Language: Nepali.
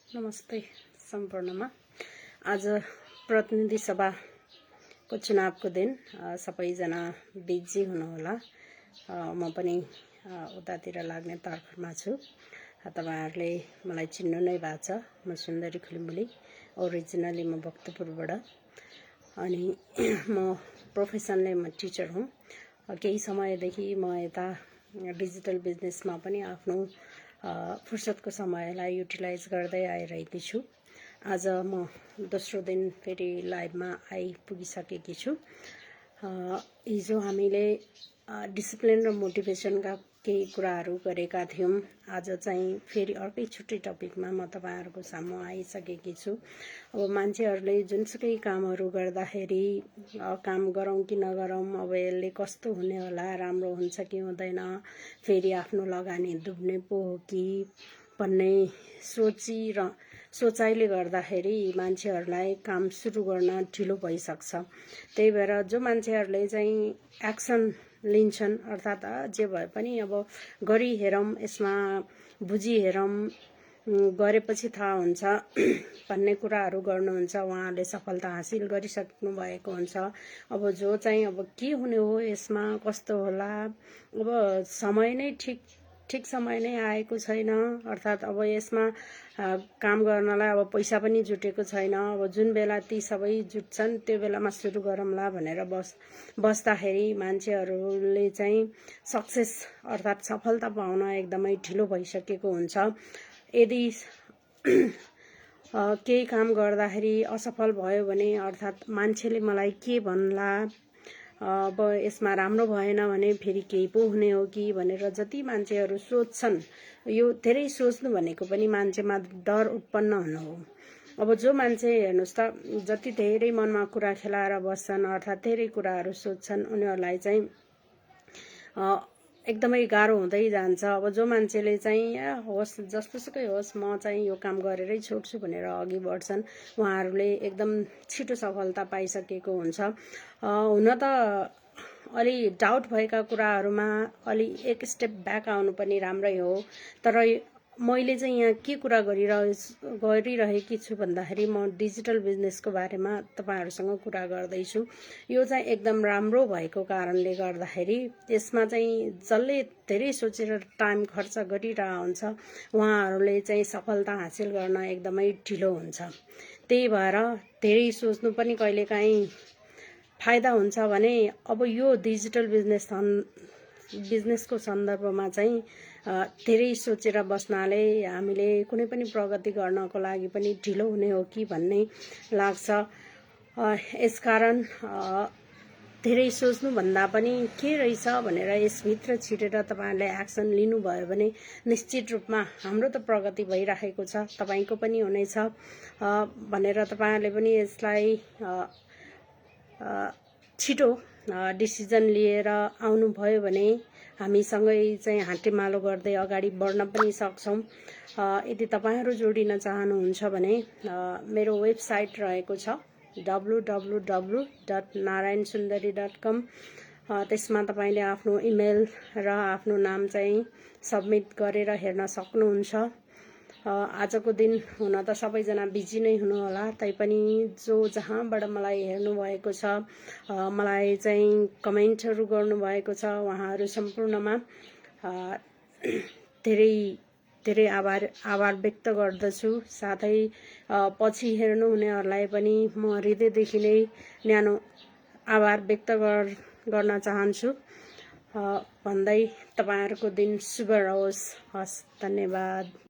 नमस्ते सम्पूर्णमा। आज प्रतिनिधि सभाको चुनावको दिन सबैजना बिजी हुनुहोला। म पनि उतातिर लाग्ने तर्खरमा छु। तपाईहरुले मलाई चिन्नु नै भएको छ। म सुन्दरी खुलिमुली, ओरिजिनली म भक्तपुरबाट, अनि म प्रोफेसनले म टिचर हुँ। केही समयदेखि म यता डिजिटल बिजनेसमा पनि आफ्नो फुर्सदको समयलाई युटिलाइज गर्दै आइरहेकी छु। आज म दोस्रो दिन फेरि लाइभमा आइपुगिसकेकी छु। हिजो हामीले डिसिप्लिन र मोटिभेसनका केही कुराहरू गरेका थियौं। आज चाहिँ फेरि अर्कै छुट्टै टपिकमा म तपाईहरुको सामु आइसकेकी छु। अब मान्छेहरूले जुनसुकै कामहरू गर्दाखेरि काम गरौं कि नगरौं, अब यसले कस्तो हुने होला, राम्रो हुन्छ कि हुँदैन, फेरि आफ्नो लगानी डुब्ने पो हो कि भन्ने सोचाइले गर्दाखेरि मान्छेहरूलाई काम सुरु गर्न ढिलो भइसक्छ। त्यही भएर जो मान्छेहरूले चाहिँ एक्सन लिन्छन्, अर्थात् जे भए पनि अब गरी हेरौं, यसमा बुझी हेरौं, गरेपछि थाहा हुन्छ भन्ने कुराहरू गर्नुहुन्छ, उहाँहरूले सफलता हासिल गरिसक्नु भएको हुन्छ। अब जो चाहिँ अब के हुने हो, यसमा कस्तो होला, अब समय नै ठीक समय नै आएको छैन, अर्थात् अब यसमा काम गर्नलाई अब पैसा पनि जुटेको छैन। अब जुन बेला ती सबै जुट्छन् त्यो बेलामा सुरु गरौँला भनेर बस्दाखेरि मान्छेहरूले चाहिँ सक्सेस अर्थात् सफलता पाउन एकदमै ढिलो भइसकेको हुन्छ। यदि केही काम गर्दाखेरि असफल भयो भने अर्थात् मान्छेले मलाई के भन्ला, अब यसमा राम्रो भएन भने फेरि केही पो हुने हो कि भनेर जति मान्छेहरू सोच्छन्, यो धेरै सोच्नु भनेको पनि मान्छेमा डर उत्पन्न हुनु हो। अब जो मान्छे हेर्नुस् त जति धेरै मनमा कुरा खेलाएर बस्छन्, अर्थात् धेरै कुराहरू सोच्छन्, उनीहरूलाई चाहिँ एकदमै गाह्रो हुँदै जान्छ। अब जो मान्छेले चाहिँ होस् जस्तोसुकै होस्, म चाहिँ यो काम गरेरै छोड्छु भनेर अघि बढ्छन्, उहाँहरूले एकदम छिटो सफलता पाइसकेको हुन्छ। हुन त अलि डाउट भएका कुराहरूमा अलि एक स्टेप ब्याक आउनु पनि राम्रै हो। तर मैले चाहिँ यहाँ के कुरा गरिरहेकी छु भन्दाखेरि म डिजिटल बिजनेसको बारेमा तपाईहरुसँग कुरा गर्दैछु। यो चाहिँ एकदम राम्रो भएको कारणले गर्दाखेरि यसमा चाहिँ जसले धेरै सोचेर टाइम खर्च गरिरहेको हुन्छ, उहाँहरूले चाहिँ सफलता हासिल गर्न एकदमै ढिलो हुन्छ। त्यही भएर धेरै सोच्नु पनि कहिलेकाहीँ फाइदा हुन्छ भने अब यो डिजिटल बिजनेसको सन्दर्भमा चाहिँ धेरै सोचेर बस्नाले हामीले कुनै पनि प्रगति गर्नको लागि पनि ढिलो हुने हो कि भन्ने लाग्छ। यसकारण धेरै सोच्नु भन्दा पनि के रहेछ भनेर यसभित्र छिरेर तपाईहरुले एक्सन लिनुभयो भने निश्चित रूपमा हाम्रो त प्रगति भइरहेको छ, तपाईको पनि हुनेछ भनेर तपाईहरुले पनि यसलाई छिटो डिसिजन लिएर आउनुभयो भने हामीसँगै चाहिँ हातेमालो गर्दै अगाडि बढ्न पनि सक्छौं। यदि तपाईहरु जोडिन चाहनुहुन्छ भने मेरो वेबसाइट रहेको छ www.naraynsundari.com। त्यसमा तपाईले आफ्नो इमेल र आफ्नो नाम चाहिँ सबमिट गरेर हेर्न सक्नुहुन्छ। आजको दिन हुन त सबैजना बिजी नै हुनुहोला, तैपनि जो जहाँबाट मलाई हेर्नु भएको छ, मलाई चाहिँ कमेन्टहरू गर्नु भएको छ, उहाँहरू सम्पूर्णमा धेरै आभार व्यक्त गर्दछु। साथै पछि हेर्नु हुनेहरूलाई पनि म हृदयदेखि नै न्यानो आभार व्यक्त गर्न चाहन्छु भन्दै तपाईहरुको दिन शुभ रहोस्। हस्, धन्यवाद।